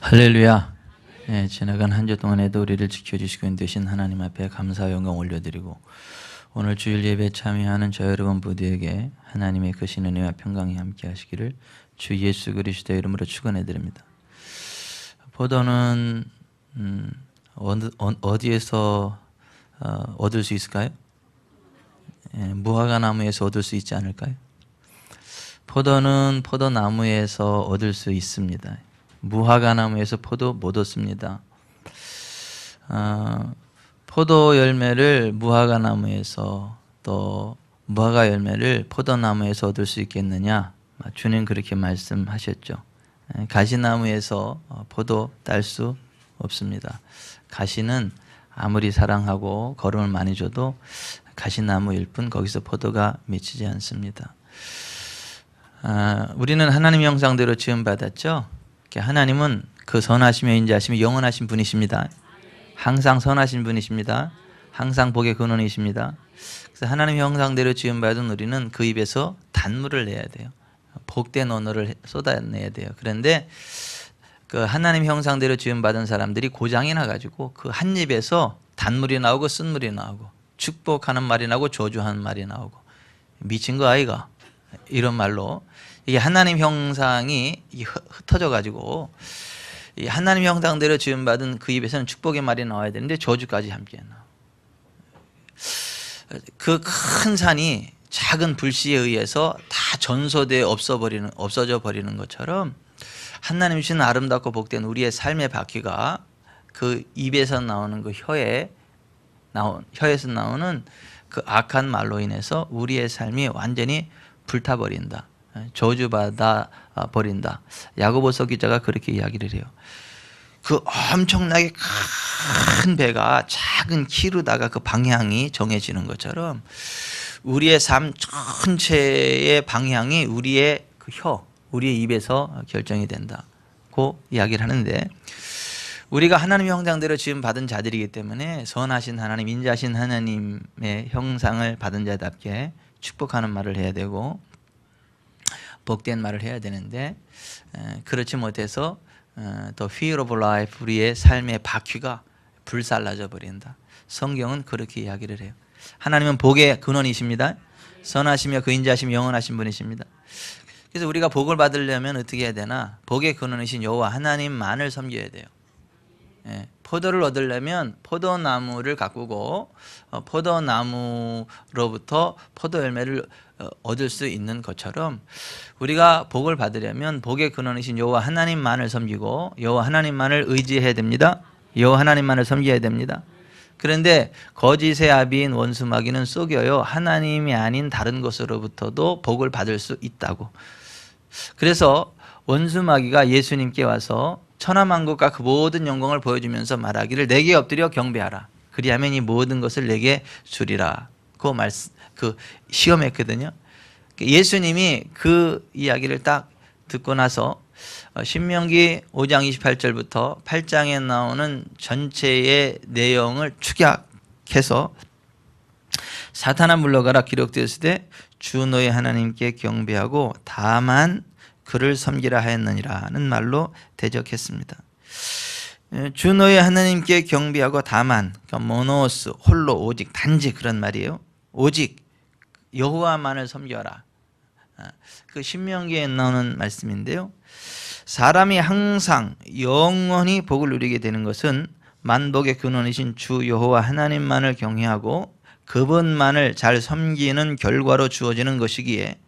할렐루야. 예, 지나간 한 주 동안에도 우리를 지켜주시고 인도하신 하나님 앞에 감사 영광 올려드리고, 오늘 주일 예배에 참여하는 저 여러분 모두에게 하나님의 크신 은혜와 평강이 함께 하시기를 주 예수 그리스도의 이름으로 축원해 드립니다. 포도는 어디에서 얻을 수 있을까요? 예, 무화과 나무에서 얻을 수 있지 않을까요? 포도는 포도나무에서 얻을 수 있습니다. 무화과 나무에서 포도 못 얻습니다. 포도 열매를 무화과 나무에서, 또 무화과 열매를 포도나무에서 얻을 수 있겠느냐? 주님 그렇게 말씀하셨죠. 가시나무에서 포도 딸 수 없습니다. 가시는 아무리 사랑하고 거름을 많이 줘도 가시나무일 뿐 거기서 포도가 맺히지 않습니다. 우리는 하나님 형상대로 지음받았죠. 하나님은 그 선하시며 인자하시며 영원하신 분이십니다. 항상 선하신 분이십니다. 항상 복의 근원이십니다. 그래서 하나님 형상대로 지음받은 우리는 그 입에서 단물을 내야 돼요. 복된 언어를 쏟아내야 돼요. 그런데 그 하나님 형상대로 지음받은 사람들이 고장이 나가지고 그 한 입에서 단물이 나오고 쓴물이 나오고 축복하는 말이 나오고 저주하는 말이 나오고, 미친 거 아이가? 이런 말로 이게 하나님 형상이 흩어져 가지고, 이 하나님 형상대로 지음받은 그 입에서는 축복의 말이 나와야 되는데 저주까지 함께 나와. 그 큰 산이 작은 불씨에 의해서 다 전소되어 없어져 버리는 것처럼, 하나님 주신 아름답고 복된 우리의 삶의 바퀴가 그 입에서 나오는 그 혀에서 나오는 그 악한 말로 인해서 우리의 삶이 완전히 불타버린다, 저주받아 버린다. 야고보서 기자가 그렇게 이야기를 해요. 그 엄청나게 큰 배가 작은 키로다가 그 방향이 정해지는 것처럼 우리의 삶 전체의 방향이 우리의 그 우리의 입에서 결정이 된다고 이야기를 하는데, 우리가 하나님 형상대로 지음 받은 자들이기 때문에 선하신 하나님, 인자하신 하나님의 형상을 받은 자답게 축복하는 말을 해야 되고 복된 말을 해야 되는데, 그렇지 못해서 The wheel of life, 우리의 삶의 바퀴가 불살라져 버린다. 성경은 그렇게 이야기를 해요. 하나님은 복의 근원이십니다. 선하시며 그 인자하시며 영원하신 분이십니다. 그래서 우리가 복을 받으려면 어떻게 해야 되나? 복의 근원이신 여호와 하나님만을 섬겨야 돼요. 포도를 얻으려면 포도나무를 가꾸고 포도나무로부터 포도 열매를 얻을 수 있는 것처럼, 우리가 복을 받으려면 복의 근원이신 여호와 하나님만을 섬기고 여호와 하나님만을 의지해야 됩니다. 여호와 하나님만을 섬겨야 됩니다. 그런데 거짓의 아비인 원수마귀는 속여요. 하나님이 아닌 다른 것으로부터도 복을 받을 수 있다고. 그래서 원수마귀가 예수님께 와서 천하만국과 그 모든 영광을 보여주면서 말하기를 내게 엎드려 경배하라. 그리하면 이 모든 것을 내게 주리라. 그 시험했거든요. 예수님이 그 이야기를 딱 듣고 나서 신명기 5장 28절부터 8장에 나오는 전체의 내용을 축약해서 사탄아 물러가라 기록되었으되 주 너의 하나님께 경배하고 다만 그를 섬기라 하였느니라는 말로 대적했습니다. 주 너의 하나님께 경배하고 다만, 그러니까 모노스, 홀로, 오직, 단지, 그런 말이에요. 오직 여호와만을 섬겨라. 그 신명기에 나오는 말씀인데요. 사람이 항상 영원히 복을 누리게 되는 것은 만복의 근원이신 주 여호와 하나님만을 경외하고 그분만을 잘 섬기는 결과로 주어지는 것이기에,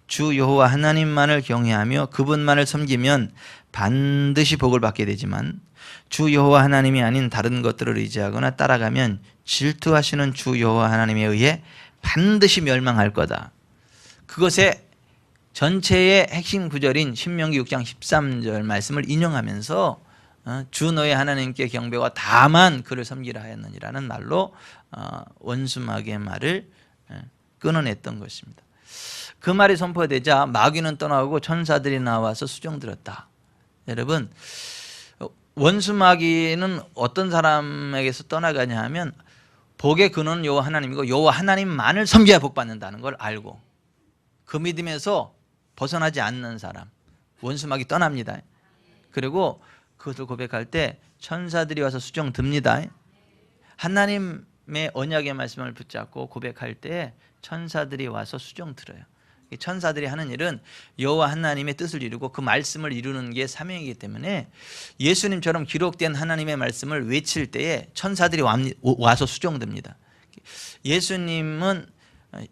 주 여호와 하나님만을 경외하며 그분만을 섬기면 반드시 복을 받게 되지만, 주 여호와 하나님이 아닌 다른 것들을 의지하거나 따라가면 질투하시는 주 여호와 하나님에 의해 반드시 멸망할 거다. 그것의 전체의 핵심 구절인 신명기 6장 13절 말씀을 인용하면서 주 너의 하나님께 경배와 다만 그를 섬기라 하였느니라는 말로 원수마귀의 말을 끊어냈던 것입니다. 그 말이 선포되자 마귀는 떠나고 천사들이 나와서 수종들었다. 여러분, 원수마귀는 어떤 사람에게서 떠나가냐 하면 복의 근원은 여호와 하나님이고 여호와 하나님만을 섬겨야 복 받는다는 걸 알고 그 믿음에서 벗어나지 않는 사람, 원수마귀 떠납니다. 그리고 그것을 고백할 때 천사들이 와서 수종 듭니다. 하나님의 언약의 말씀을 붙잡고 고백할 때 천사들이 와서 수종 들어요. 천사들이 하는 일은 여호와 하나님의 뜻을 이루고 그 말씀을 이루는 게 사명이기 때문에 예수님처럼 기록된 하나님의 말씀을 외칠 때에 천사들이 와서 수종됩니다. 예수님은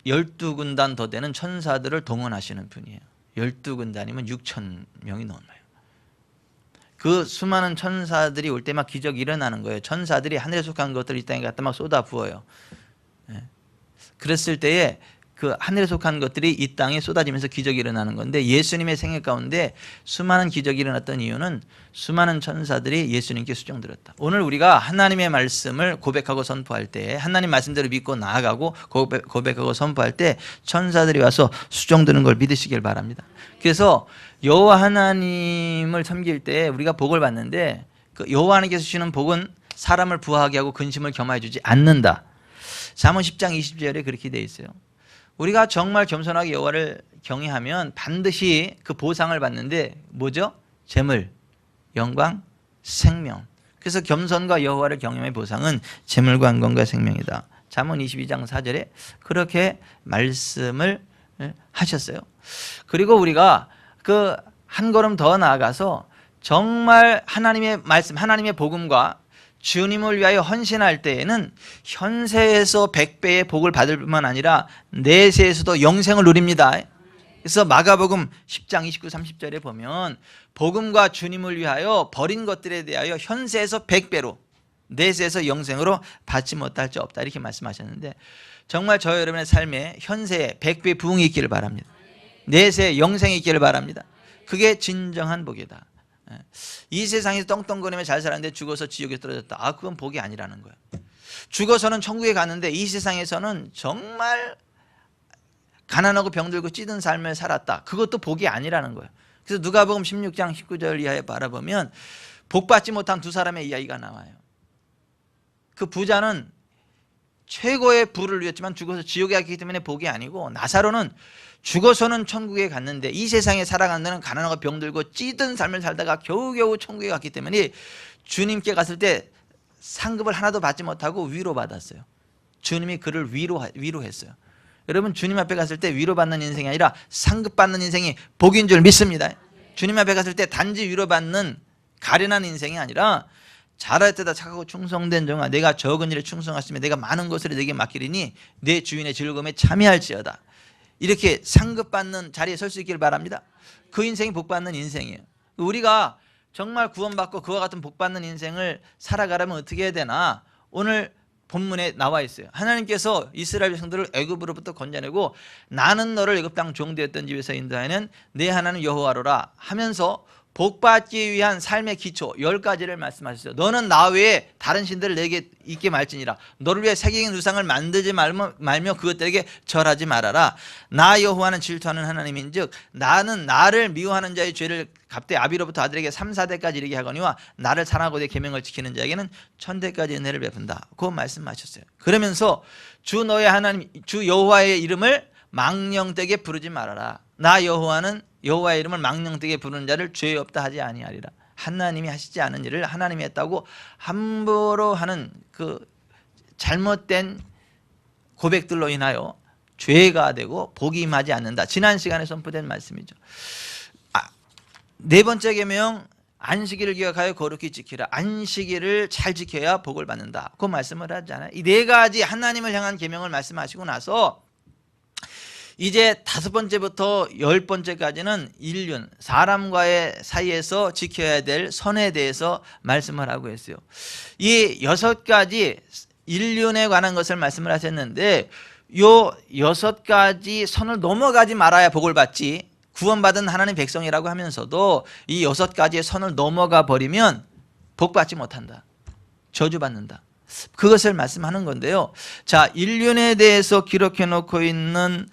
12군단 더 되는 천사들을 동원하시는 분이에요. 12군단이면 6,000명이 넘어요. 그 수많은 천사들이 올 때 막 기적이 일어나는 거예요. 천사들이 하늘에 속한 것들을 이 땅에 갖다 막 쏟아 부어요. 그랬을 때에 그 하늘에 속한 것들이 이 땅에 쏟아지면서 기적이 일어나는 건데, 예수님의 생애 가운데 수많은 기적이 일어났던 이유는 수많은 천사들이 예수님께 수종들었다. 오늘 우리가 하나님의 말씀을 고백하고 선포할 때, 하나님 말씀대로 믿고 나아가고 고백하고 선포할 때 천사들이 와서 수종드는 걸 믿으시길 바랍니다. 그래서 여호와 하나님을 섬길 때 우리가 복을 받는데, 그 여호와 하나님께서 주시는 복은 사람을 부하게 하고 근심을 겸하여 주지 않는다. 잠언 10장 20절에 그렇게 되어 있어요. 우리가 정말 겸손하게 여호와를 경외하면 반드시 그 보상을 받는데 뭐죠? 재물, 영광, 생명. 그래서 겸손과 여호와를 경외의 보상은 재물과 영광과 생명이다. 잠언 22장 4절에 그렇게 말씀을 하셨어요. 그리고 우리가 그 한 걸음 더 나아가서 정말 하나님의 말씀, 하나님의 복음과 주님을 위하여 헌신할 때에는 현세에서 100배의 복을 받을 뿐만 아니라 내세에서도 영생을 누립니다. 그래서 마가복음 10장 29, 30절에 보면 복음과 주님을 위하여 버린 것들에 대하여 현세에서 100배로, 내세에서 영생으로 받지 못할 자 없다, 이렇게 말씀하셨는데, 정말 저 여러분의 삶에 현세에 100배 부흥이 있기를 바랍니다. 내세에 영생이 있기를 바랍니다. 그게 진정한 복이다. 이 세상에서 떵떵거리며 잘 살았는데 죽어서 지옥에 떨어졌다. 그건 복이 아니라는 거예요. 죽어서는 천국에 가는데 이 세상에서는 정말 가난하고 병들고 찌든 삶을 살았다. 그것도 복이 아니라는 거예요. 그래서 누가복음 16장 19절 이하에 바라보면 복받지 못한 두 사람의 이야기가 나와요. 그 부자는 최고의 부를 누렸지만 죽어서 지옥에 갔기 때문에 복이 아니고, 나사로는 죽어서는 천국에 갔는데 이 세상에 살아가는 데는 가난하고 병들고 찌든 삶을 살다가 겨우겨우 천국에 갔기 때문에 주님께 갔을 때 상급을 하나도 받지 못하고 위로받았어요. 주님이 그를 위로했어요. 여러분, 주님 앞에 갔을 때 위로받는 인생이 아니라 상급받는 인생이 복인 줄 믿습니다. 주님 앞에 갔을 때 단지 위로받는 가련한 인생이 아니라 잘할때다 착하고 충성된 종아, 내가 적은 일에 충성하시며 내가 많은 것을 내게 맡기리니 내 주인의 즐거움에 참여할지어다. 이렇게 상급받는 자리에 설 수 있기를 바랍니다. 그 인생이 복받는 인생이에요. 우리가 정말 구원받고 그와 같은 복받는 인생을 살아가려면 어떻게 해야 되나? 오늘 본문에 나와 있어요. 하나님께서 이스라엘 백성들을 애굽으로부터 건져내고 나는 너를 애굽 땅 종되었던 집에서 인도하는 내 하나님 여호와로라 하면서 복받기 위한 삶의 기초 10가지를 말씀하셨어요. 너는 나 외에 다른 신들을 내게 있게 말지니라. 너를 위해 새긴 우상을 만들지 말며 그것들에게 절하지 말아라. 나 여호와는 질투하는 하나님인즉 나는 나를 미워하는 자의 죄를 갚되 아비로부터 아들에게 3, 4대까지 이르게 하거니와 나를 사랑하고 내 계명을 지키는 자에게는 1000대까지 은혜를 베푼다. 그 말씀하셨어요. 그러면서 주 너의 하나님 주 여호와의 이름을 망령되게 부르지 말아라. 나 여호와는 여호와의 이름을 망령되게 부르는 자를 죄 없다 하지 아니하리라. 하나님이 하시지 않은 일을 하나님이 했다고 함부로 하는 그 잘못된 고백들로 인하여 죄가 되고 복이 임하지 않는다. 지난 시간에 선포된 말씀이죠. 네 번째 계명, 안식일을 기억하여 거룩히 지키라. 안식일을 잘 지켜야 복을 받는다. 그 말씀을 하잖아요. 이 네 가지 하나님을 향한 계명을 말씀하시고 나서 이제 5번째부터 10번째까지는 인륜, 사람과의 사이에서 지켜야 될 선에 대해서 말씀을 하고 있어요. 이 6가지 인륜에 관한 것을 말씀을 하셨는데, 요 6가지 선을 넘어가지 말아야 복을 받지, 구원받은 하나님 백성이라고 하면서도 이 6가지의 선을 넘어가 버리면 복 받지 못한다. 저주받는다. 그것을 말씀하는 건데요. 자, 인륜에 대해서 기록해 놓고 있는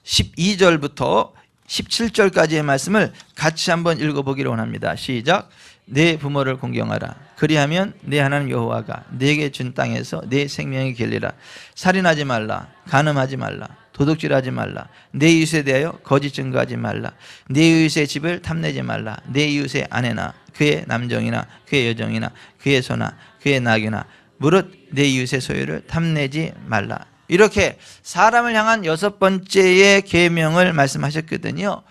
12절부터 17절까지의 말씀을 같이 한번 읽어보기를 원합니다. 시작. 내 부모를 공경하라. 그리하면 내 하나님 여호와가 내게 준 땅에서 내 생명이 길리라. 살인하지 말라. 간음하지 말라. 도둑질하지 말라. 내 이웃에 대하여 거짓 증거하지 말라. 내 이웃의 집을 탐내지 말라. 내 이웃의 아내나 그의 남종이나 그의 여종이나 그의 소나 그의 나귀나 무릇 내 이웃의 소유를 탐내지 말라. 이렇게 사람을 향한 6번째의 계명을 말씀하셨거든요.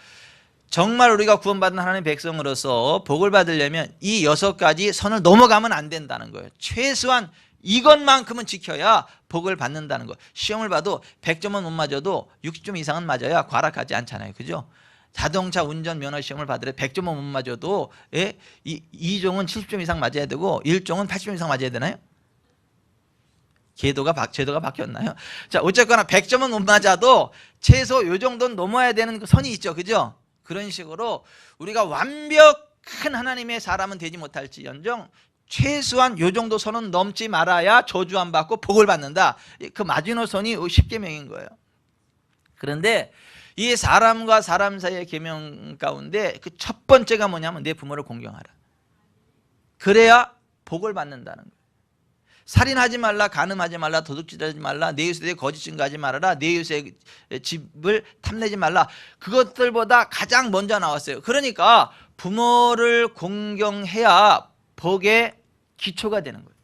정말 우리가 구원받은 하나님의 백성으로서 복을 받으려면 이 6가지 선을 넘어가면 안 된다는 거예요. 최소한 이것만큼은 지켜야 복을 받는다는 거예요. 시험을 봐도 100점은 못 맞아도 60점 이상은 맞아야 과락하지 않잖아요. 그죠? 자동차 운전 면허 시험을 받으려 100점은 못 맞아도 2종은 70점 이상 맞아야 되고 1종은 80점 이상 맞아야 되나요? 제도가 바뀌었나요? 자, 어쨌거나 100점은 못 맞아도 최소 요 정도는 넘어야 되는 그 선이 있죠. 그죠? 그런 식으로 우리가 완벽한 하나님의 사람은 되지 못할지언정 최소한 요 정도 선은 넘지 말아야 저주 안 받고 복을 받는다. 그 마지노선이 10계명인 거예요. 그런데 이 사람과 사람 사이의 계명 가운데 그 첫 번째가 뭐냐면 내 부모를 공경하라. 그래야 복을 받는다는 거예요. 살인하지 말라, 간음하지 말라, 도둑질하지 말라, 내 이웃에 대해 거짓 증거하지 말아라, 내 이웃의 집을 탐내지 말라. 그것들보다 가장 먼저 나왔어요. 그러니까 부모를 공경해야 복의 기초가 되는 거예요.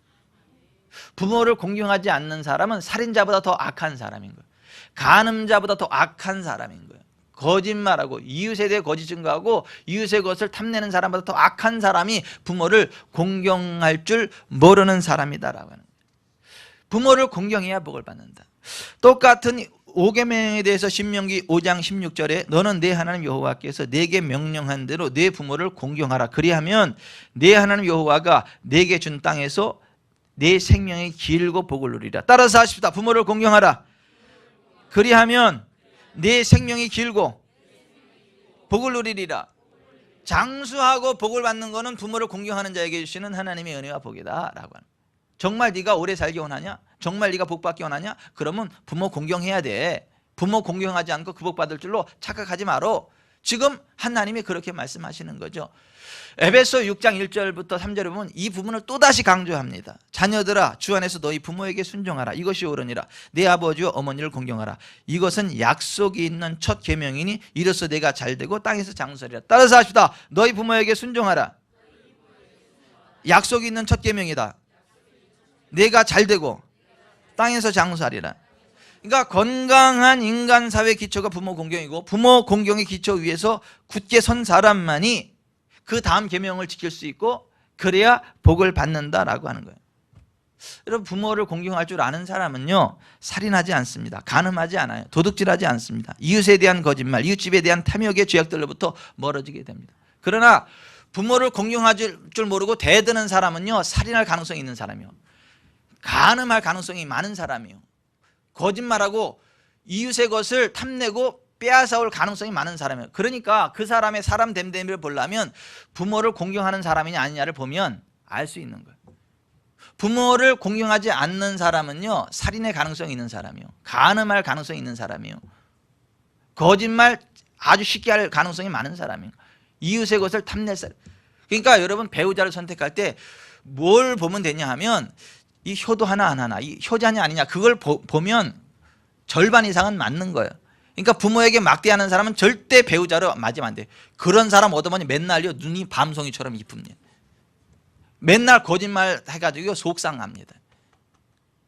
부모를 공경하지 않는 사람은 살인자보다 더 악한 사람인 거예요. 간음자보다 더 악한 사람인 거예요. 거짓말하고 이웃에 대해 거짓 증거하고 이웃의 것을 탐내는 사람보다 더 악한 사람이 부모를 공경할 줄 모르는 사람이다라고 하는 거예요. 부모를 공경해야 복을 받는다. 똑같은 5계명에 대해서 신명기 5장 16절에 너는 내 하나님 여호와께서 내게 명령한 대로 내 부모를 공경하라. 그리하면 내 하나님 여호와가 내게 준 땅에서 내 생명이 길고 복을 누리라. 따라서 하십시다. 부모를 공경하라. 그리하면 내 생명이 길고 복을 누리리라. 장수하고 복을 받는 것은 부모를 공경하는 자에게 주시는 하나님의 은혜와 복이다 라고 하는. 정말 네가 오래 살기 원하냐? 정말 네가 복 받기 원하냐? 그러면 부모 공경해야 돼. 부모 공경하지 않고 그 복 받을 줄로 착각하지 마라. 지금 하나님이 그렇게 말씀하시는 거죠. 에베소 6장 1절부터 3절에 보면 이 부분을 또다시 강조합니다. 자녀들아 주 안에서 너희 부모에게 순종하라. 이것이 옳으니라. 내 아버지와 어머니를 공경하라. 이것은 약속이 있는 첫 계명이니 이로써 내가 잘되고 땅에서 장수하리라. 따라서 하십시다. 너희 부모에게 순종하라. 약속이 있는 첫 계명이다. 내가 잘되고 땅에서 장수하리라. 그러니까 건강한 인간 사회 기초가 부모 공경이고 부모 공경의 기초 위에서 굳게 선 사람만이 그 다음 계명을 지킬 수 있고 그래야 복을 받는다라고 하는 거예요. 여러분 부모를 공경할 줄 아는 사람은요 살인하지 않습니다. 간음하지 않아요. 도둑질하지 않습니다. 이웃에 대한 거짓말, 이웃집에 대한 탐욕의 죄악들로부터 멀어지게 됩니다. 그러나 부모를 공경할 줄 모르고 대드는 사람은요 살인할 가능성이 있는 사람이요, 간음할 가능성이 많은 사람이요, 거짓말하고 이웃의 것을 탐내고 빼앗아올 가능성이 많은 사람이에요. 그러니까 그 사람의 사람 됨됨이를 보려면 부모를 공경하는 사람이냐 아니냐를 보면 알 수 있는 거예요. 부모를 공경하지 않는 사람은요 살인의 가능성이 있는 사람이요, 간음할 가능성이 있는 사람이요, 거짓말 아주 쉽게 할 가능성이 많은 사람이요, 이웃의 것을 탐낼 사람. 그러니까 여러분 배우자를 선택할 때 뭘 보면 되냐 하면 이 효도 하나 안 하나, 이 효자냐 아니냐 그걸 보면 절반 이상은 맞는 거예요. 그러니까 부모에게 막대하는 사람은 절대 배우자로 맞으면 안 돼. 그런 사람 얻어보니 맨날요 눈이 밤송이처럼 이쁩니다. 맨날 거짓말 해가지고 속상합니다.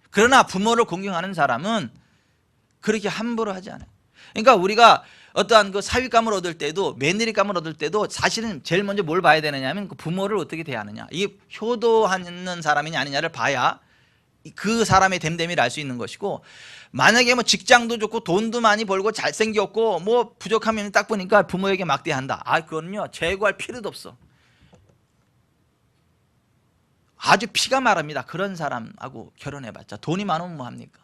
그러나 부모를 공경하는 사람은 그렇게 함부로 하지 않아요. 그러니까 우리가 어떠한 그 사윗감을 얻을 때도 며느리감을 얻을 때도 사실은 제일 먼저 뭘 봐야 되느냐 하면 그 부모를 어떻게 대하느냐, 이 효도하는 사람이냐 아니냐를 봐야 그 사람의 됨됨이를 알 수 있는 것이고, 만약에 뭐 직장도 좋고 돈도 많이 벌고 잘생겼고 뭐 부족하면 딱 보니까 부모에게 막대한다. 그거는요 제거할 필요도 없어. 아주 피가 마릅니다. 그런 사람하고 결혼해봤자 돈이 많으면 뭐합니까?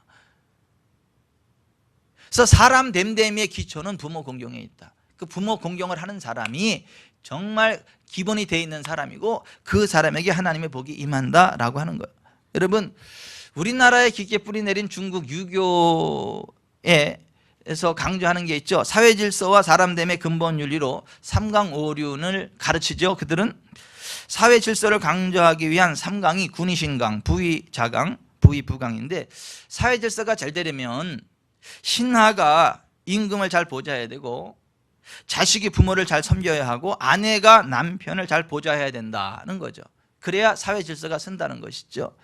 그래서 사람 됨됨이의 기초는 부모 공경에 있다. 그 부모 공경을 하는 사람이 정말 기본이 되어 있는 사람이고 그 사람에게 하나님의 복이 임한다라고 하는 거예요. 여러분 우리나라에 깊게 뿌리 내린 중국 유교에서 강조하는 게 있죠. 사회질서와 사람됨의 근본 윤리로 삼강오륜을 가르치죠. 그들은 사회질서를 강조하기 위한 삼강이 군의신강, 부의자강, 부의부강인데, 사회질서가 잘 되려면 신하가 임금을 잘 보좌해야 되고 자식이 부모를 잘 섬겨야 하고 아내가 남편을 잘 보좌해야 된다는 거죠. 그래야 사회 질서가 선다는 것이죠.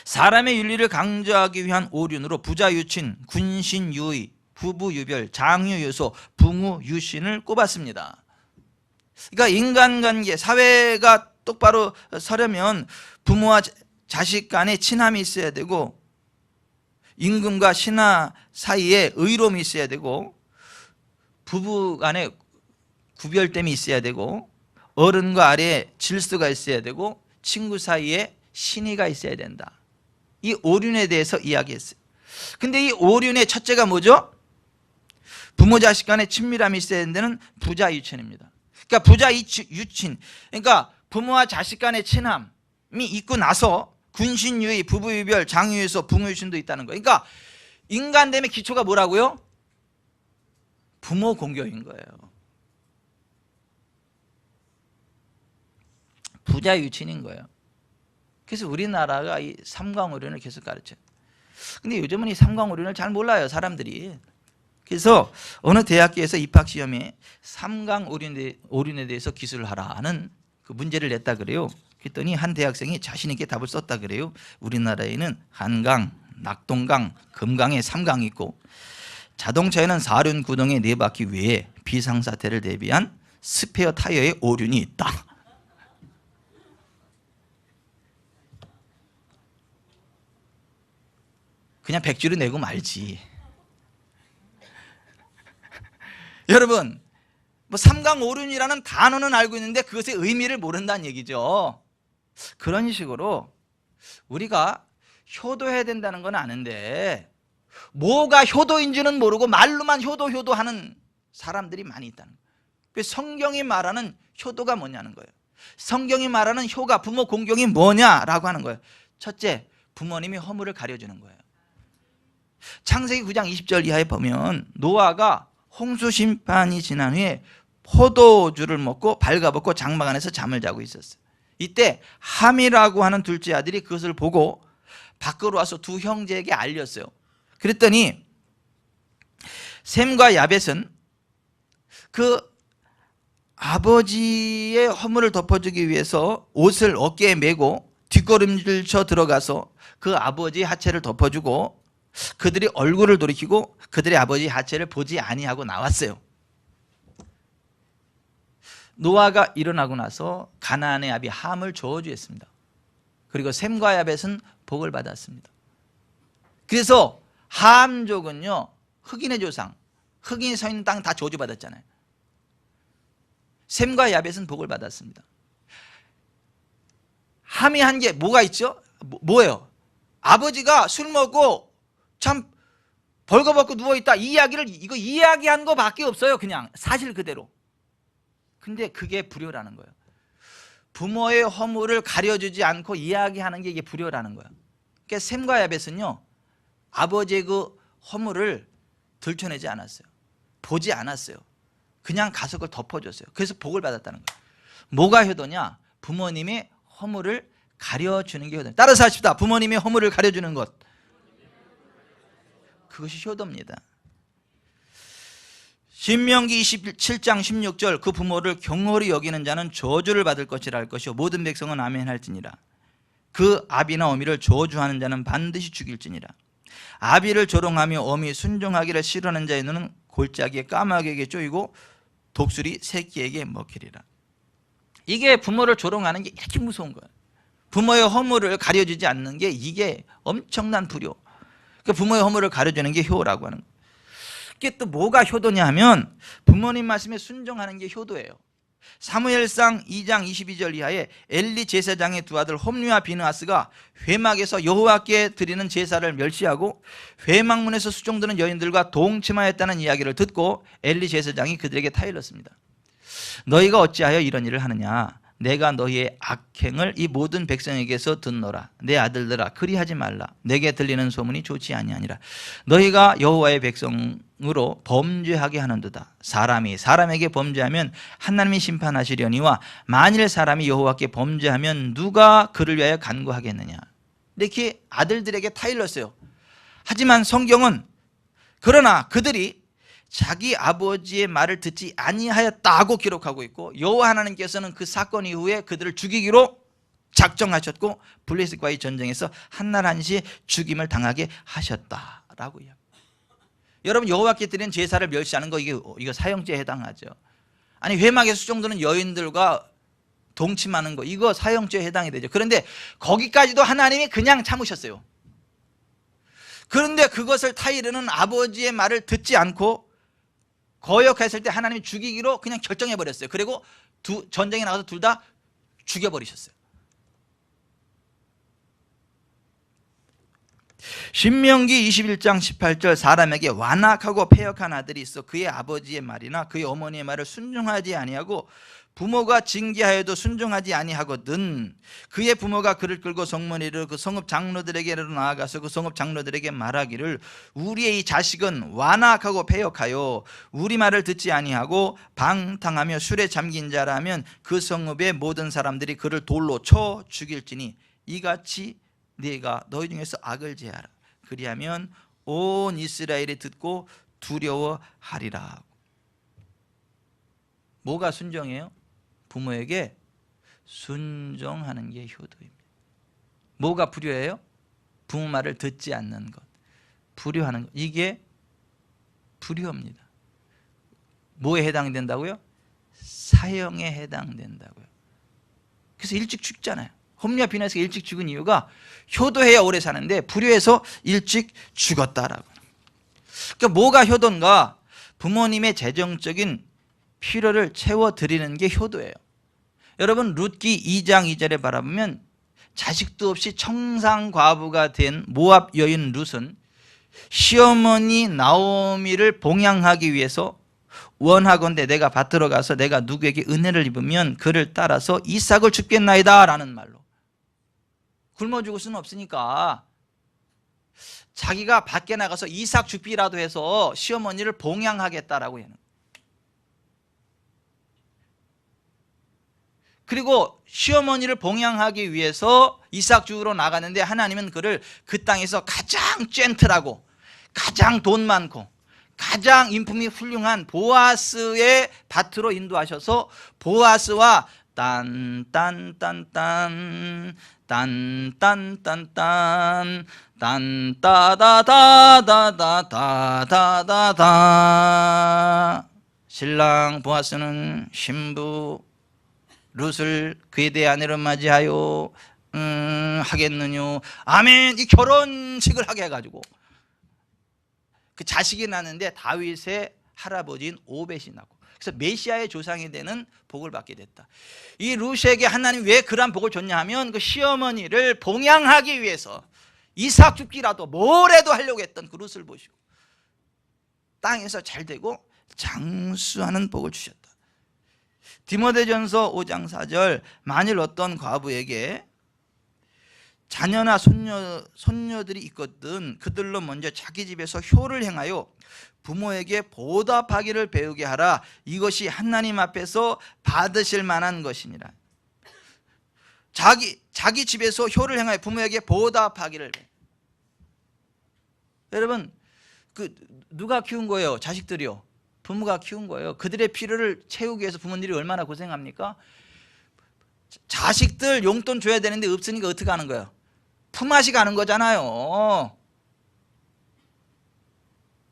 사람의 윤리를 강조하기 위한 오륜으로 부자 유친, 군신 유의, 부부 유별, 장유 유소, 붕우 유신을 꼽았습니다. 그러니까 인간관계, 사회가 똑바로 서려면 부모와 자식 간에 친함이 있어야 되고 임금과 신하 사이에 의로움이 있어야 되고 부부 간에 구별됨이 있어야 되고 어른과 아래에 질서가 있어야 되고 친구 사이에 신의가 있어야 된다. 이 오륜에 대해서 이야기했어요. 근데 이 오륜의 첫째가 뭐죠? 부모 자식 간의 친밀함이 있어야 되는 부자 유친입니다. 그러니까 부자 유친, 그러니까 부모와 자식 간의 친함이 있고 나서 군신유의, 부부유별, 장유유소, 붕유유신도 있다는 거예요. 그러니까 인간됨의 기초가 뭐라고요? 부모 공경인 거예요. 부자 유친인 거예요. 그래서 우리나라가 이 삼강오륜을 계속 가르쳐요. 근데 요즘은 이 삼강오륜을 잘 몰라요, 사람들이. 그래서 어느 대학교에서 입학시험에 삼강오륜에 대해서 기술을 하라는 그 문제를 냈다 그래요. 그랬더니 한 대학생이 자신 있게 답을 썼다 그래요. 우리나라에는 한강, 낙동강, 금강에 3강이 있고 자동차에는 4륜 구동의 4바퀴 외에 비상사태를 대비한 스페어 타이어의 5륜이 있다. 그냥 100주를 내고 말지. 여러분, 뭐 삼강오륜이라는 단어는 알고 있는데 그것의 의미를 모른다는 얘기죠. 그런 식으로 우리가 효도해야 된다는 건 아는데 뭐가 효도인지는 모르고 말로만 효도하는 사람들이 많이 있다는 거예요. 성경이 말하는 효도가 뭐냐는 거예요. 성경이 말하는 효가, 부모 공경이 뭐냐라고 하는 거예요. 첫째, 부모님이 허물을 가려주는 거예요. 창세기 9장 20절 이하에 보면 노아가 홍수 심판이 지난 후에 포도주를 먹고 발가벗고 장막 안에서 잠을 자고 있었어요. 이때 함이라고 하는 둘째 아들이 그것을 보고 밖으로 와서 두 형제에게 알렸어요. 그랬더니 셈과 야벳은 그 아버지의 허물을 덮어주기 위해서 옷을 어깨에 메고 뒷걸음질 쳐 들어가서 그 아버지의 하체를 덮어주고 그들이 얼굴을 돌이키고 그들의 아버지의 하체를 보지 아니하고 나왔어요. 노아가 일어나고 나서 가나안의 아비 함을 저주했습니다. 그리고 셈과 야벳은 복을 받았습니다. 그래서 함족은요, 흑인의 조상, 흑인이 서 있는 땅 다 저주받았잖아요. 셈과 야벳은 복을 받았습니다. 함이 한 게 뭐가 있죠? 뭐예요? 아버지가 술 먹고 참 벌거벗고 누워있다, 이 이야기를 이거 이야기한 거밖에 없어요. 그냥 사실 그대로. 근데 그게 불효라는 거예요. 부모의 허물을 가려주지 않고 이야기하는 게 이게 불효라는 거예요. 그러니까 셈과 야벳은요, 아버지의 그 허물을 들춰내지 않았어요. 보지 않았어요. 그냥 가서 그걸 덮어줬어요. 그래서 복을 받았다는 거예요. 뭐가 효도냐? 부모님의 허물을 가려주는 게 효도예요. 따라서 하십시다. 부모님의 허물을 가려주는 것, 그것이 효도입니다. 신명기 27장 16절, 그 부모를 경홀히 여기는 자는 저주를 받을 것이라 할 것이요 모든 백성은 아멘 할지니라. 그 아비나 어미를 저주하는 자는 반드시 죽일지니라. 아비를 조롱하며 어미 순종하기를 싫어하는 자의 눈은 골짜기에 까마귀에게 쪼이고 독수리 새끼에게 먹히리라. 이게 부모를 조롱하는 게 이렇게 무서운 거예요. 부모의 허물을 가려주지 않는 게 이게 엄청난 불효. 그러니까 부모의 허물을 가려주는 게 효라고 하는 거예요. 이게 또 뭐가 효도냐 하면 부모님 말씀에 순종하는 게 효도예요. 사무엘상 2장 22절 이하에 엘리 제사장의 두 아들 홈리와 비느하스가 회막에서 여호와께 드리는 제사를 멸시하고 회막문에서 수종드는 여인들과 동침하였다는 이야기를 듣고 엘리 제사장이 그들에게 타일렀습니다. 너희가 어찌하여 이런 일을 하느냐? 내가 너희의 악행을 이 모든 백성에게서 듣노라. 내 아들들아, 그리하지 말라. 내게 들리는 소문이 좋지 아니하니라. 너희가 여호와의 백성으로 범죄하게 하는도다. 사람이 사람에게 범죄하면 하나님이 심판하시려니와 만일 사람이 여호와께 범죄하면 누가 그를 위하여 간구하겠느냐. 이렇게 아들들에게 타일렀어요. 하지만 성경은 그러나 그들이 자기 아버지의 말을 듣지 아니하였다고 기록하고 있고, 여호와 하나님께서는 그 사건 이후에 그들을 죽이기로 작정하셨고 블레셋과의 전쟁에서 한날 한시에 죽임을 당하게 하셨다라고 이야기합니다. 여러분, 여호와께 드린 제사를 멸시하는 거 이거 사형죄에 해당하죠. 아니, 회막의 수종들은 여인들과 동침하는 거, 이거 사형죄에 해당이 되죠. 그런데 거기까지도 하나님이 그냥 참으셨어요. 그런데 그것을 타이르는 아버지의 말을 듣지 않고 거역했을 때 하나님이 죽이기로 그냥 결정해버렸어요. 그리고 전쟁에 나가서 둘 다 죽여버리셨어요. 신명기 21장 18절, 사람에게 완악하고 패역한 아들이 있어 그의 아버지의 말이나 그의 어머니의 말을 순종하지 아니하고 부모가 징계하여도 순종하지 아니하거든 그의 부모가 그를 끌고 성문에 이르러 그 성읍 장로들에게로 나아가서 그 성읍 장로들에게 말하기를 우리의 이 자식은 완악하고 패역하여 우리 말을 듣지 아니하고 방탕하며 술에 잠긴 자라면 그 성읍의 모든 사람들이 그를 돌로 쳐 죽일지니 이같이 네가 너희 중에서 악을 제하라. 그리하면 온 이스라엘이 듣고 두려워하리라. 뭐가 순종이에요? 부모에게 순종하는 게 효도입니다. 뭐가 불효예요? 부모 말을 듣지 않는 것, 불효하는 것, 이게 불효입니다. 뭐에 해당된다고요? 사형에 해당된다고요. 그래서 일찍 죽잖아요. 홈리와 비나스가 일찍 죽은 이유가 효도해야 오래 사는데 불효해서 일찍 죽었다라고. 그러니까 뭐가 효도인가? 부모님의 재정적인 필요를 채워드리는 게 효도예요. 여러분, 룻기 2장 2절에 바라보면 자식도 없이 청산과부가 된 모압 여인 룻은 시어머니 나오미를 봉양하기 위해서 원하건대 내가 밭으로 가서 내가 누구에게 은혜를 입으면 그를 따라서 이삭을 죽겠나이다 라는 말로, 굶어 죽을 수는 없으니까 자기가 밖에 나가서 이삭 죽비라도 해서 시어머니를 봉양하겠다라고 해요. 그리고 시어머니를 봉양하기 위해서 이삭 주우러 나가는데 하나님은 그를 그 땅에서 가장 젠틀하고 가장 돈 많고 가장 인품이 훌륭한 보아스의 밭으로 인도하셔서 보아스와 딴딴딴딴 딴딴딴딴 딴따다다다다다다다 신랑 보아스는 신부 룻을 그에 대해 아내로 맞이하여 하겠느뇨 아멘. 이 결혼식을 하게 해가지고 그 자식이 낳는데 다윗의 할아버지인 오벳이 낳고, 그래서 메시아의 조상이 되는 복을 받게 됐다. 이 룻에게 하나님 왜 그런 복을 줬냐 하면 그 시어머니를 봉양하기 위해서 이삭 죽기라도 뭐라도 하려고 했던 그 룻을 보시고 땅에서 잘 되고 장수하는 복을 주셨다. 디모데전서 5장 4절, 만일 어떤 과부에게 자녀나 손녀들이 있거든 그들로 먼저 자기 집에서 효를 행하여 부모에게 보답하기를 배우게 하라. 이것이 하나님 앞에서 받으실 만한 것이니라. 자기 집에서 효를 행하여 부모에게 보답하기를. 여러분, 그 누가 키운 거예요? 자식들이요. 부모가 키운 거예요. 그들의 필요를 채우기 위해서 부모님들이 얼마나 고생합니까? 자식들 용돈 줘야 되는데 없으니까 어떻게 하는 거예요? 품앗이 가는 거잖아요.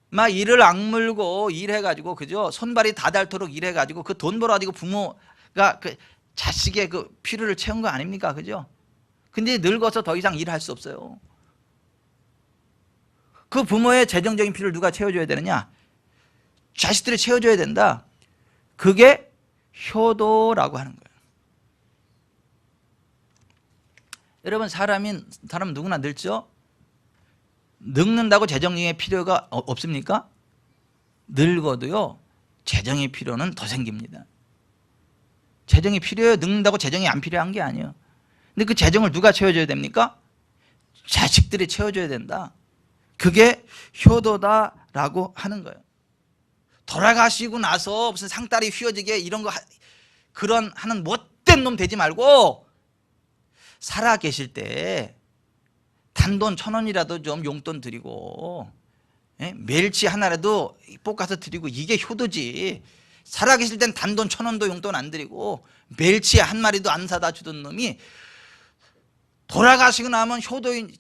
막 이를 악물고 일해가지고, 그죠? 손발이 다 닳도록 일해가지고 그 돈 벌어가지고 부모가 그 자식의 그 필요를 채운 거 아닙니까? 그죠? 근데 늙어서 더 이상 일할 수 없어요. 그 부모의 재정적인 필요를 누가 채워줘야 되느냐? 자식들이 채워줘야 된다. 그게 효도라고 하는 거예요. 여러분, 사람 누구나 늙죠? 늙는다고 재정의 필요가 없습니까? 늙어도요, 재정의 필요는 더 생깁니다. 재정이 필요해요. 늙는다고 재정이 안 필요한 게 아니에요. 근데 그 재정을 누가 채워줘야 됩니까? 자식들이 채워줘야 된다. 그게 효도다라고 하는 거예요. 돌아가시고 나서 무슨 상다리 휘어지게 이런 거 그런 하는 못된 놈 되지 말고 살아 계실 때 단돈 1,000원이라도 좀 용돈 드리고 예? 멸치 하나라도 볶아서 드리고 이게 효도지. 살아계실 땐 단돈 1,000원도 용돈 안 드리고 멸치 한 마리도 안 사다 주던 놈이 돌아가시고 나면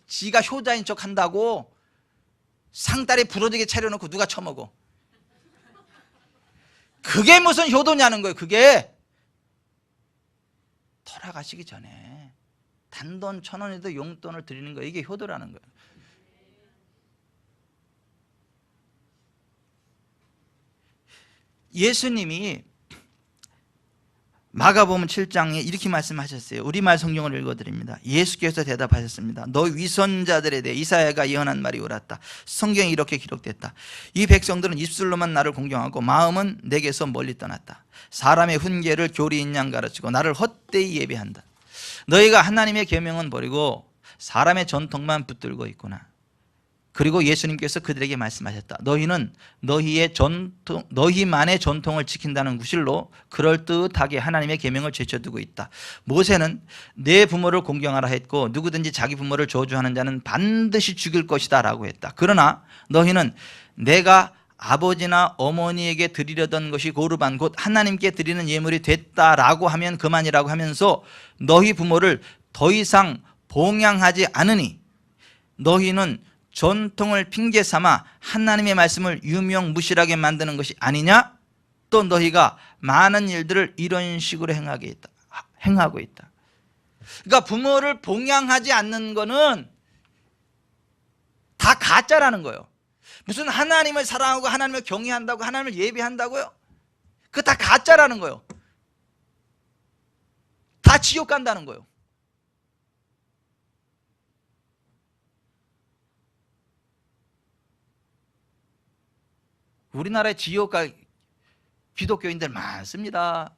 지가 효자인 척 한다고 상다리 부러지게 차려놓고 누가 처먹어. 그게 무슨 효도냐는 거예요. 그게 돌아가시기 전에 단돈 1,000원에도 용돈을 드리는 거예요. 이게 효도라는 거예요. 예수님이 마가복음 7장에 이렇게 말씀하셨어요. 우리말 성경을 읽어드립니다. 예수께서 대답하셨습니다. 너 위선자들에 대해 이사야가 예언한 말이 옳았다. 성경에 이렇게 기록됐다. 이 백성들은 입술로만 나를 공경하고 마음은 내게서 멀리 떠났다. 사람의 훈계를 교리인 양 가르치고 나를 헛되이 예배한다. 너희가 하나님의 계명은 버리고 사람의 전통만 붙들고 있구나. 그리고 예수님께서 그들에게 말씀하셨다. 너희는 너희만의 전통을 지킨다는 구실로 그럴듯하게 하나님의 계명을 제쳐두고 있다. 모세는 내 부모를 공경하라 했고 누구든지 자기 부모를 저주하는 자는 반드시 죽일 것이다 라고 했다. 그러나 너희는 내가 아버지나 어머니에게 드리려던 것이 고르반 곧 하나님께 드리는 예물이 됐다라고 하면 그만이라고 하면서 너희 부모를 더 이상 봉양하지 않으니 너희는 전통을 핑계 삼아 하나님의 말씀을 유명무실하게 만드는 것이 아니냐? 또 너희가 많은 일들을 이런 식으로 행하고 있다. 그러니까 부모를 봉양하지 않는 거는 다 가짜라는 거예요. 무슨 하나님을 사랑하고 하나님을 경외한다고 하나님을 예배한다고요? 그거 다 가짜라는 거예요. 다 지옥 간다는 거예요. 우리나라에 지옥 갈 기독교인들 많습니다.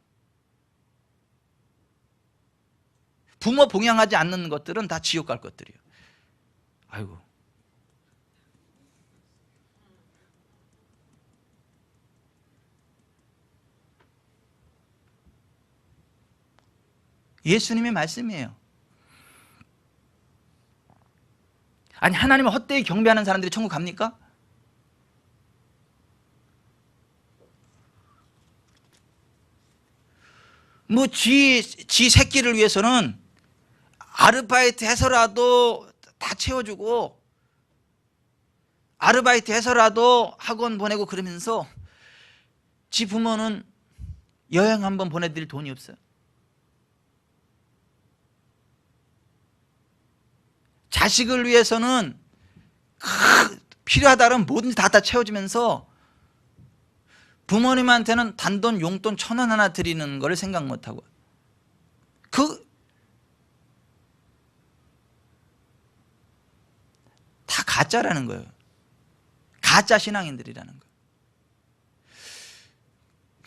부모 봉양하지 않는 것들은 다 지옥 갈 것들이에요. 아이고. 예수님의 말씀이에요. 아니 하나님을 헛되이 경배하는 사람들이 천국 갑니까? 뭐 지 새끼를 위해서는 아르바이트 해서라도 다 채워주고 아르바이트 해서라도 학원 보내고 그러면서 지 부모는 여행 한번 보내드릴 돈이 없어요. 자식을 위해서는 필요하다면 뭐든지 다 채워주면서 부모님한테는 단돈 용돈 1,000원 하나 드리는 걸 생각 못하고 다 가짜라는 거예요. 가짜 신앙인들이라는 거예요.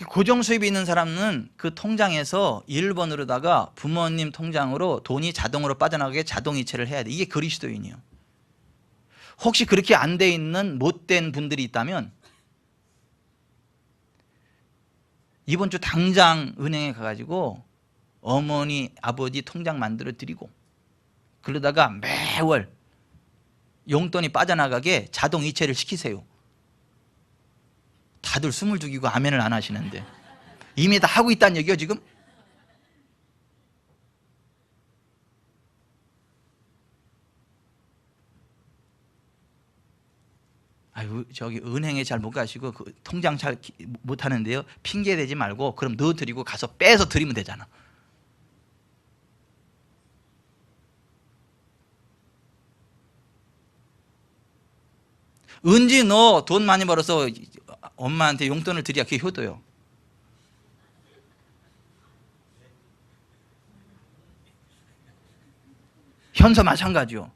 고정 수입이 있는 사람은 그 통장에서 1번으로다가 부모님 통장으로 돈이 자동으로 빠져나가게 자동이체를 해야 돼. 이게 그리스도인이에요. 혹시 그렇게 안 돼 있는 못된 분들이 있다면 이번 주 당장 은행에 가가지고 어머니 아버지 통장 만들어 드리고 그러다가 매월 용돈이 빠져나가게 자동이체를 시키세요. 다들 숨을 죽이고 아멘을 안 하시는데 이미 다 하고 있다는 얘기요 지금? 아유 저기 은행에 잘 못 가시고 그 통장 잘 못 하는데요. 핑계 대지 말고 그럼 넣어 드리고 가서 빼서 드리면 되잖아. 은지 너 돈 많이 벌어서 엄마한테 용돈을 드려야 그게 효도요. 현서 마찬가지요.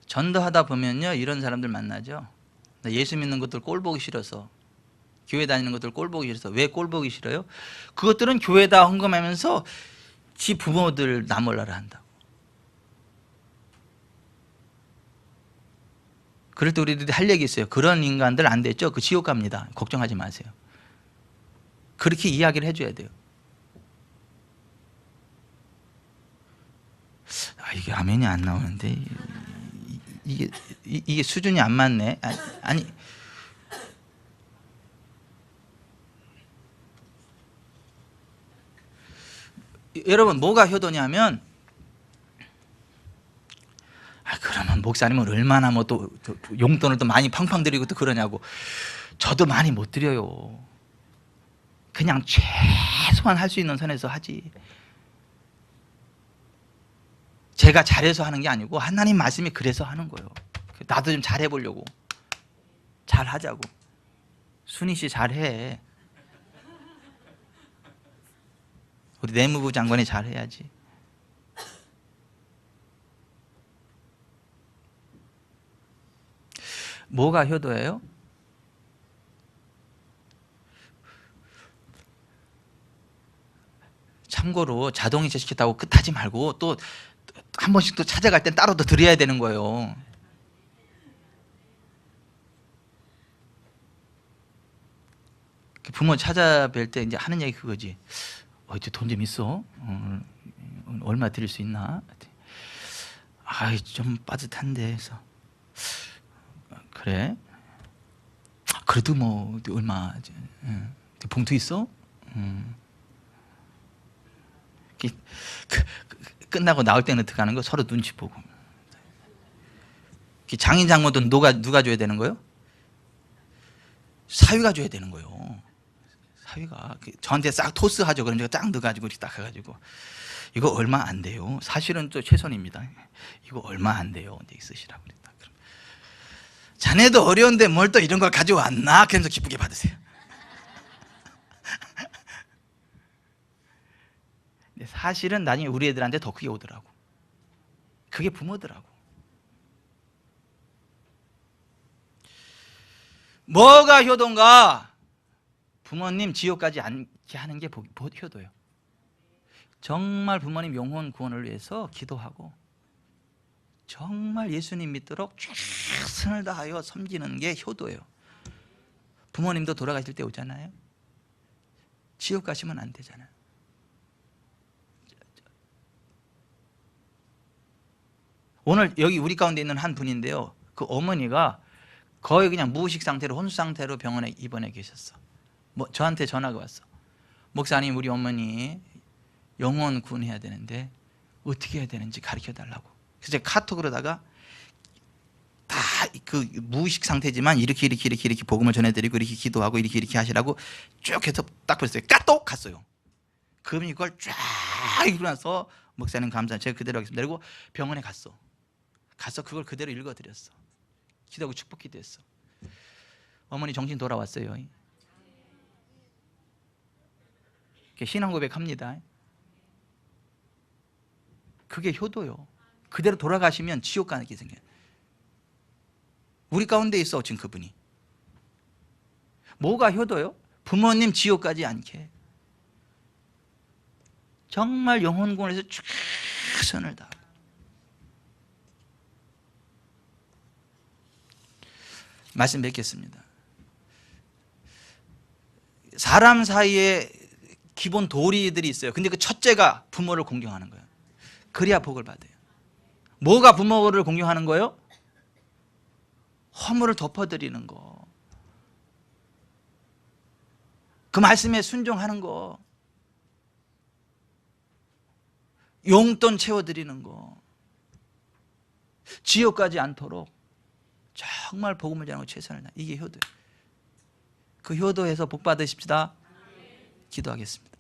전도하다 보면요 이런 사람들 만나죠. 예수 믿는 것들 꼴 보기 싫어서 교회 다니는 것들 꼴 보기 싫어서 왜 꼴 보기 싫어요? 그것들은 교회다 헌금하면서 지 부모들 나몰라라 한다고. 그럴 때 우리들이 할 얘기 있어요. 그런 인간들 안 됐죠? 그 지옥 갑니다. 걱정하지 마세요. 그렇게 이야기를 해줘야 돼요. 이게 아멘이 안 나오는데 이게 수준이 안 맞네. 아니 여러분 뭐가 효도냐면 그러면 목사님은 얼마나 뭐 또 용돈을 또 많이 팡팡 드리고 또 그러냐고. 저도 많이 못 드려요. 그냥 최소한 할 수 있는 선에서 하지. 제가 잘해서 하는 게 아니고 하나님 말씀이 그래서 하는 거예요. 나도 좀 잘해보려고. 잘하자고. 순희 씨 잘해. 우리 내무부 장관이 잘해야지. 뭐가 효도예요? 참고로 자동이체 시켰다고 끝하지 말고 또 한 번씩 또 찾아갈 땐 따로 더 드려야 되는 거예요. 부모 찾아뵐 때 이제 하는 얘기 그거지. 이제 돈 좀 있어? 얼마 드릴 수 있나? 좀 빠듯한데 해서 그래? 그래도 뭐 얼마 봉투 있어? 끝나고 나올 때는 어떻게 하는 거? 서로 눈치 보고. 장인 장모도 누가 줘야 되는 거예요? 사위가 줘야 되는 거예요. 사위가 저한테 싹 토스하죠. 그럼 제가 쫙 넣어가지고 딱 해가지고 이거 얼마 안 돼요. 사실은 또 최선입니다. 이거 얼마 안 돼요. 근데 쓰시라고 그랬다. 자네도 어려운데 뭘 또 이런 걸 가져왔나? 그러면서 기쁘게 받으세요. 사실은 나중에 우리 애들한테 더 크게 오더라고. 그게 부모더라고. 뭐가 효도인가? 부모님 지옥까지 않게 하는 게 효도예요. 정말 부모님 영혼 구원을 위해서 기도하고 정말 예수님 믿도록 최선을 다하여 섬기는 게 효도예요. 부모님도 돌아가실 때 오잖아요. 지옥 가시면 안 되잖아요. 오늘 여기 우리 가운데 있는 한 분인데요. 그 어머니가 거의 그냥 무의식 상태로 혼수 상태로 병원에 입원해 계셨어. 저한테 전화가 왔어. 목사님, 우리 어머니 영혼 구원해야 되는데 어떻게 해야 되는지 가르쳐 달라고. 그래서 제가 카톡으로다가 다 그 무의식 상태지만 이렇게 복음을 전해드리고 이렇게 기도하고 이렇게 하시라고 쭉 해서 딱 보냈어요. 까똑 갔어요. 그분이 이걸 쫙 읽고 나서 목사님 감사합니다. 제가 그대로 하겠습니다. 그리고 병원에 가서 그걸 그대로 읽어드렸어. 기도하고 축복 기도했어. 어머니 정신 돌아왔어요. 신앙 고백합니다. 그게 효도요. 그대로 돌아가시면 지옥 가는 게 생겨요. 우리 가운데 있어 지금 그분이. 뭐가 효도요? 부모님 지옥 가지 않게 정말 영혼구원에서 최선을 다. 말씀 뵙겠습니다. 사람 사이에 기본 도리들이 있어요. 근데 그 첫째가 부모를 공경하는 거예요. 그래야 복을 받아요. 뭐가 부모를 공경하는 거예요? 허물을 덮어드리는 거. 그 말씀에 순종하는 거. 용돈 채워드리는 거. 지옥 가지 않도록 정말 복음을 전하고 최선을 다하는 이게 효도예요. 그 효도에서 복 받으십시다. 기도하겠습니다.